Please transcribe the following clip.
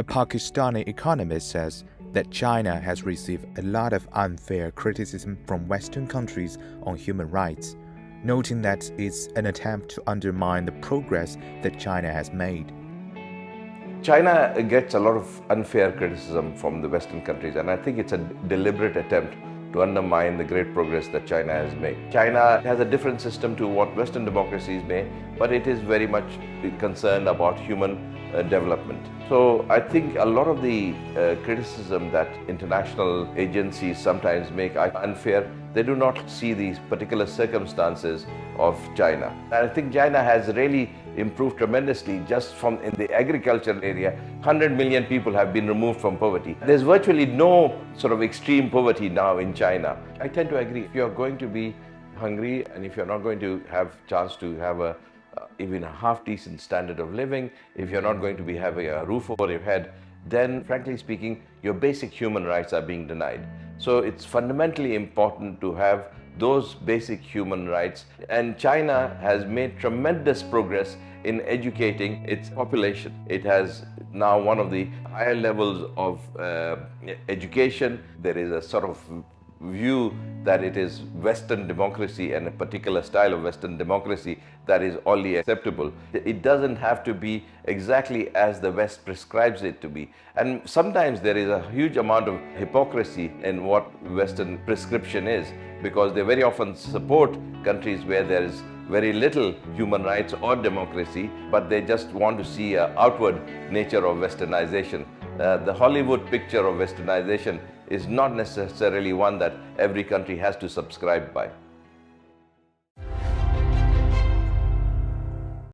A Pakistani economist says that China has received a lot of unfair criticism from Western countries on human rights, noting that it's an attempt to undermine the progress that China has made. China gets a lot of unfair criticism from the Western countries, and I think it's a deliberate attempt to undermine the great progress that China has made. China has a different system to what Western democracies may, but it is very much concerned about human development. So I think a lot of the criticism that international agencies sometimes make are unfair. They do not see these particular circumstances of China. And I think China has really improved tremendously just from in the agricultural area. 100 million people have been removed from poverty. There's virtually no sort of extreme poverty now in China. I tend to agree. If you're going to be hungry and if you're not going to have chance to have even a half decent standard of living, if you're not going to be having a roof over your head, then frankly speaking, your basic human rights are being denied. So it's fundamentally important to have those basic human rights. And China has made tremendous progress in educating its population. It has now one of the higher levels of education. There is a sort of view that it is Western democracy and a particular style of Western democracy that is only acceptable. It doesn't have to be exactly as the West prescribes it to be. And sometimes there is a huge amount of hypocrisy in what Western prescription is, because they very often support countries where there is very little human rights or democracy, but they just want to see an outward nature of Westernization. The Hollywood picture of Westernization is not necessarily one that every country has to subscribe by.